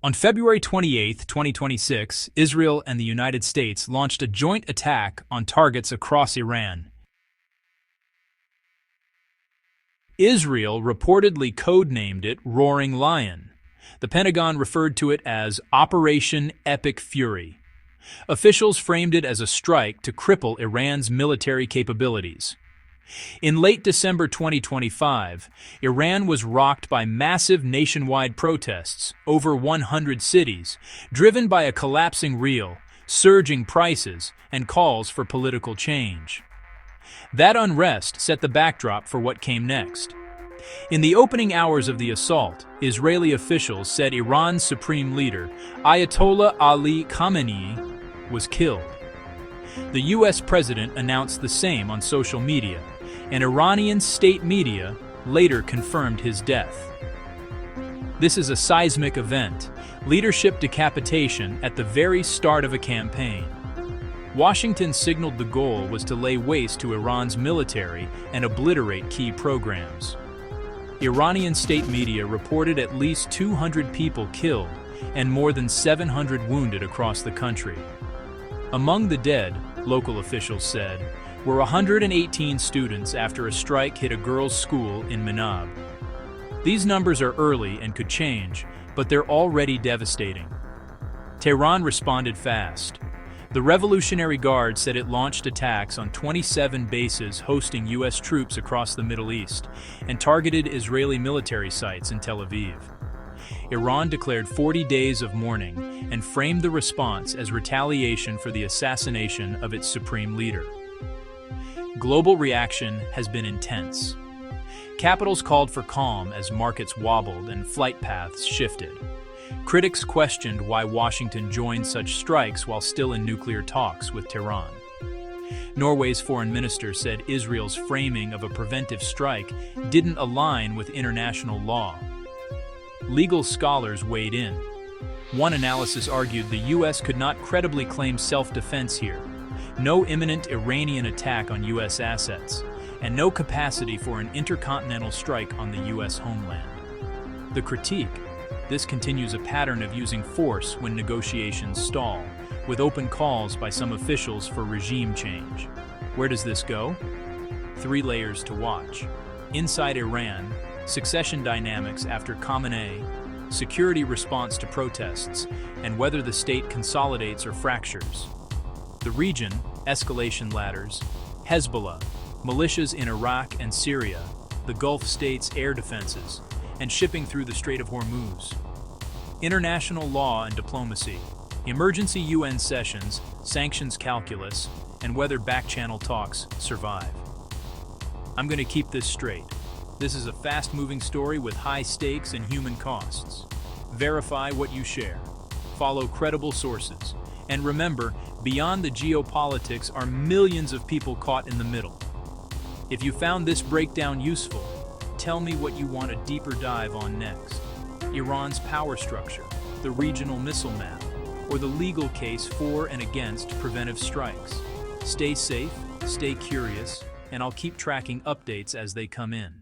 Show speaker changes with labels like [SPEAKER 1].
[SPEAKER 1] On February 28, 2026, Israel and the United States launched a joint attack on targets across Iran. Israel reportedly codenamed it Roaring Lion. The Pentagon referred to it as Operation Epic Fury. Officials framed it as a strike to cripple Iran's military capabilities. In late December 2025, Iran was rocked by massive nationwide protests over 100 cities, driven by a collapsing rial, surging prices, and calls for political change. That unrest set the backdrop for what came next. In the opening hours of the assault, Israeli officials said Iran's supreme leader, Ayatollah Ali Khamenei, was killed. The U.S. president announced the same on social media, and Iranian state media later confirmed his death. This is a seismic event, leadership decapitation at the very start of a campaign. Washington signaled the goal was to lay waste to Iran's military and obliterate key programs. Iranian state media reported at least 200 people killed and more than 700 wounded across the country. Among the dead, local officials said, were 118 students after a strike hit a girls' school in Manab. These numbers are early and could change, but they're already devastating. Tehran responded fast. The Revolutionary Guard said it launched attacks on 27 bases hosting U.S. troops across the Middle East and targeted Israeli military sites in Tel Aviv. Iran declared 40 days of mourning and framed the response as retaliation for the assassination of its supreme leader. Global reaction has been intense. Capitals called for calm as markets wobbled and flight paths shifted. Critics questioned why Washington joined such strikes while still in nuclear talks with Tehran. Norway's foreign minister said Israel's framing of a preventive strike didn't align with international law. Legal scholars weighed in. One analysis argued the U.S. could not credibly claim self-defense here. No imminent Iranian attack on U.S. assets, and no capacity for an intercontinental strike on the U.S. homeland. The critique: this continues a pattern of using force when negotiations stall, with open calls by some officials for regime change. Where does this go? 3 layers to watch. Inside Iran, succession dynamics after Khamenei, security response to protests, and whether the state consolidates or fractures. The region, escalation ladders, Hezbollah, militias in Iraq and Syria, the Gulf states' air defenses, and shipping through the Strait of Hormuz. International law and diplomacy, emergency UN sessions, sanctions calculus, and whether back-channel talks survive. I'm going to keep this straight. This is a fast-moving story with high stakes and human costs. Verify what you share. Follow credible sources. And remember, beyond the geopolitics are millions of people caught in the middle. If you found this breakdown useful, tell me what you want a deeper dive on next. Iran's power structure, the regional missile map, or the legal case for and against preventive strikes. Stay safe, stay curious, and I'll keep tracking updates as they come in.